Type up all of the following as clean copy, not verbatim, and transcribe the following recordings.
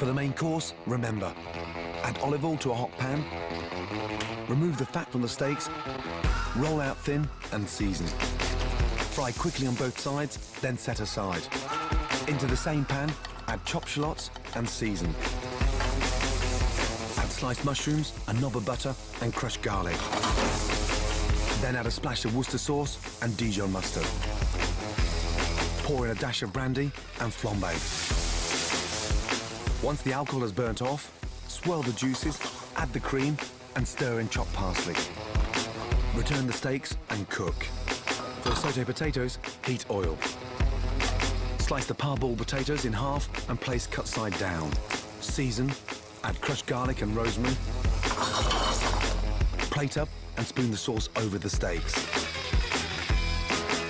For the main course, remember, add olive oil to a hot pan, remove the fat from the steaks, roll out thin and season. Fry quickly on both sides, then set aside. Into the same pan, add chopped shallots and season. Add sliced mushrooms, a knob of butter and crushed garlic. Then add a splash of Worcester sauce and Dijon mustard. Pour in a dash of brandy and flambe. Once the alcohol has burnt off, swirl the juices, add the cream and stir in chopped parsley. Return the steaks and cook. For sauté potatoes, heat oil. Slice the parboiled potatoes in half and place cut side down. Season, add crushed garlic and rosemary. Plate up and spoon the sauce over the steaks.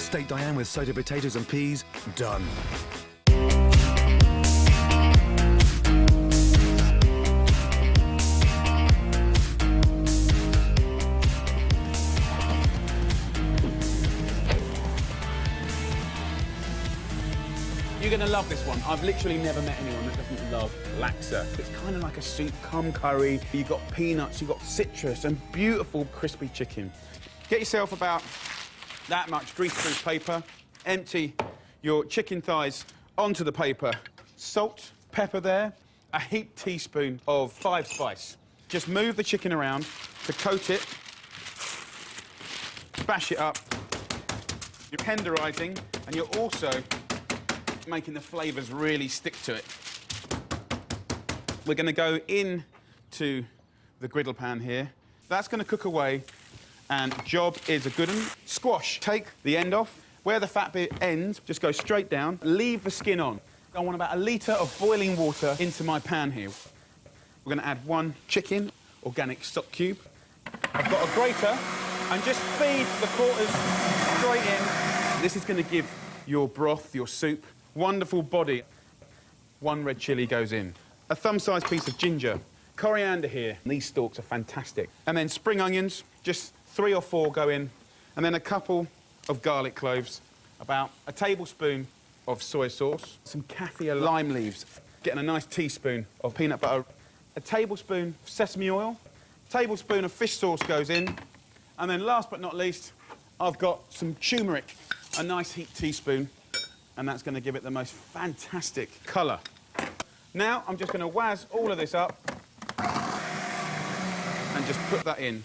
Steak Diane with sauté potatoes and peas, done. You're gonna love this one. I've literally never met anyone that doesn't love laksa. It's kind of like a soup cum curry. You've got peanuts, you've got citrus, and beautiful crispy chicken. Get yourself about that much greaseproof paper. Empty your chicken thighs onto the paper. Salt, pepper there, a heaped teaspoon of 5 spice. Just move the chicken around to coat it. Bash it up. You're tenderising, and you're also making the flavours really stick to it. We're going to go into the griddle pan here. That's going to cook away, and job is a good one. Squash, take the end off. Where the fat bit ends, just go straight down. Leave the skin on. I want about 1 litre of boiling water into my pan here. We're going to add 1 chicken, organic stock cube. I've got a grater, and just feed the quarters straight in. This is going to give your broth, your soup, wonderful body. 1 red chilli goes in. A thumb-sized piece of ginger. Coriander here. These stalks are fantastic. And then spring onions, just 3 or 4 go in. And then a couple of garlic cloves. About a tablespoon of soy sauce. Some kaffir lime leaves. Getting a nice teaspoon of peanut butter. A tablespoon of sesame oil. A tablespoon of fish sauce goes in. And then last but not least, I've got some turmeric. A nice heaped teaspoon. And that's going to give it the most fantastic colour. Now, I'm just going to wazz all of this up and just put that in.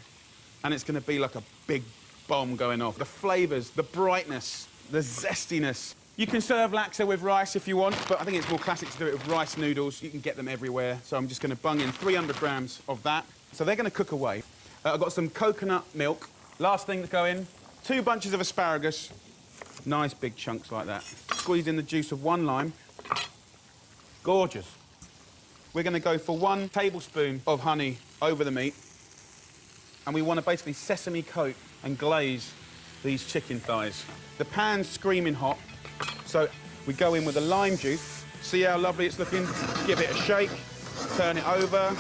And it's going to be like a big bomb going off. The flavours, the brightness, the zestiness. You can serve laksa with rice if you want, but I think it's more classic to do it with rice noodles. You can get them everywhere. So I'm just going to bung in 300 grams of that. So they're going to cook away. I've got some coconut milk. Last thing to go in, 2 bunches of asparagus. Nice big chunks like that. Squeeze in the juice of 1 lime. Gorgeous. We're going to go for 1 tablespoon of honey over the meat. And we want to basically sesame coat and glaze these chicken thighs. The pan's screaming hot, so we go in with the lime juice. See how lovely it's looking? Give it a shake, turn it over.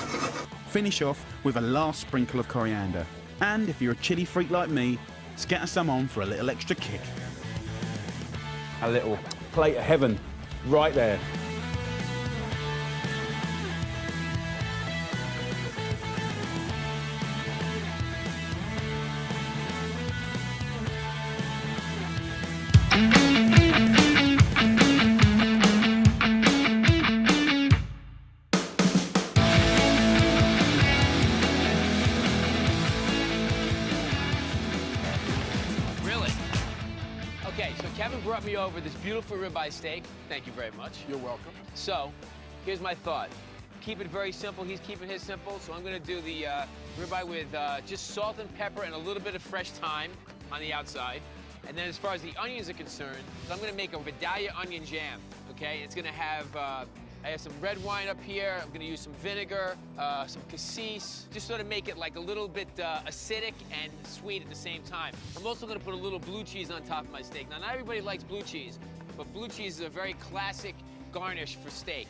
Finish off with a last sprinkle of coriander. And if you're a chilli freak like me, scatter some on for a little extra kick. A little plate of heaven right there. Brought me over this beautiful ribeye steak. Thank you very much. You're welcome. So, here's my thought. Keep it very simple. He's keeping his simple. So I'm going to do the ribeye with just salt and pepper and a little bit of fresh thyme on the outside. And then as far as the onions are concerned, I'm going to make a Vidalia onion jam. Okay, it's going to have I have some red wine up here. I'm going to use some vinegar, some cassis, just sort of make it like a little bit acidic and sweet at the same time. I'm also going to put a little blue cheese on top of my steak. Now, not everybody likes blue cheese, but blue cheese is a very classic garnish for steak.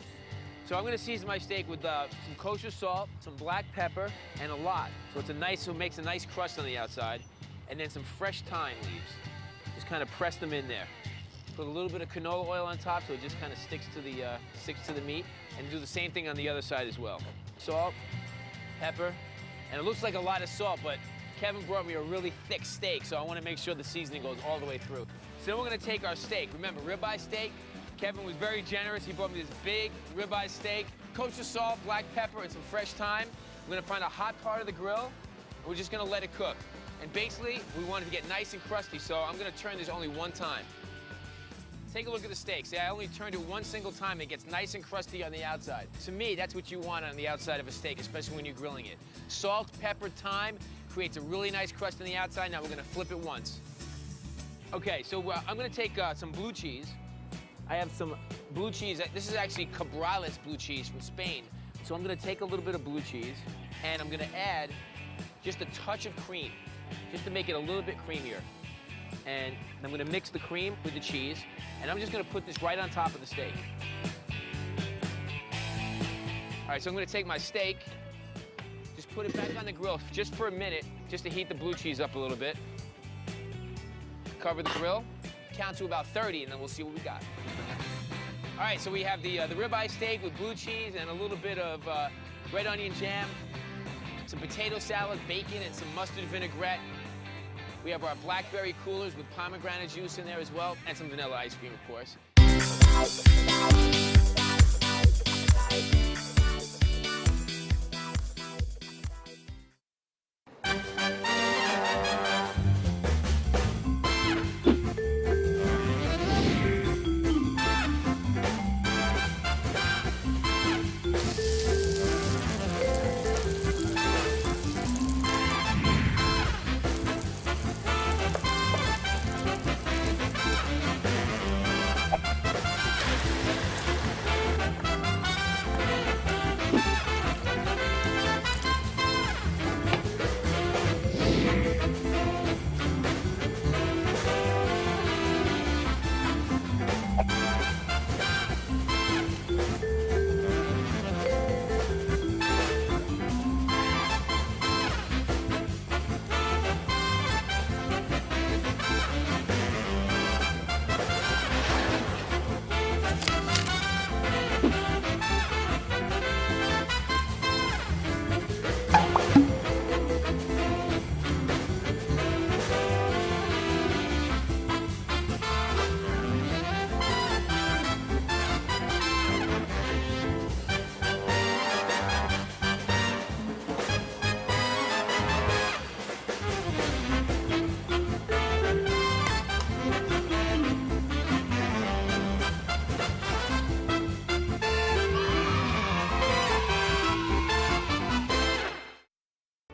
So I'm going to season my steak with some kosher salt, some black pepper, and a lot. So it makes a nice crust on the outside, and then some fresh thyme leaves. Just kind of press them in there. Put a little bit of canola oil on top so it just kind of sticks to the meat. And do the same thing on the other side as well. Salt, pepper, and it looks like a lot of salt, but Kevin brought me a really thick steak, so I want to make sure the seasoning goes all the way through. So then we're going to take our steak. Remember, ribeye steak. Kevin was very generous. He brought me this big ribeye steak, kosher salt, black pepper, and some fresh thyme. We're going to find a hot part of the grill, and we're just going to let it cook. And basically, we want it to get nice and crusty, so I'm going to turn this only one time. Take a look at the steak. See, I only turned it one single time. It gets nice and crusty on the outside. To me, that's what you want on the outside of a steak, especially when you're grilling it. Salt, pepper, thyme creates a really nice crust on the outside. Now we're going to flip it once. Okay, so I'm going to take some blue cheese. I have some blue cheese. This is actually Cabrales blue cheese from Spain. So I'm going to take a little bit of blue cheese, and I'm going to add just a touch of cream, just to make it a little bit creamier. And I'm going to mix the cream with the cheese, and I'm just going to put this right on top of the steak. All right, so I'm going to take my steak, just put it back on the grill just for a minute, just to heat the blue cheese up a little bit. Cover the grill, count to about 30, and then we'll see what we got. All right, so we have the ribeye steak with blue cheese and a little bit of red onion jam, some potato salad, bacon, and some mustard vinaigrette. We have our blackberry coolers with pomegranate juice in there as well, and some vanilla ice cream, of course.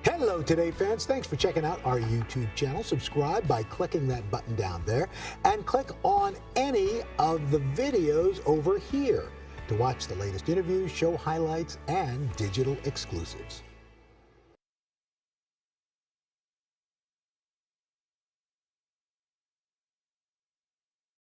Hello Today fans, thanks for checking out our YouTube channel. Subscribe by clicking that button down there and click on any of the videos over here to watch the latest interviews, show highlights, and digital exclusives.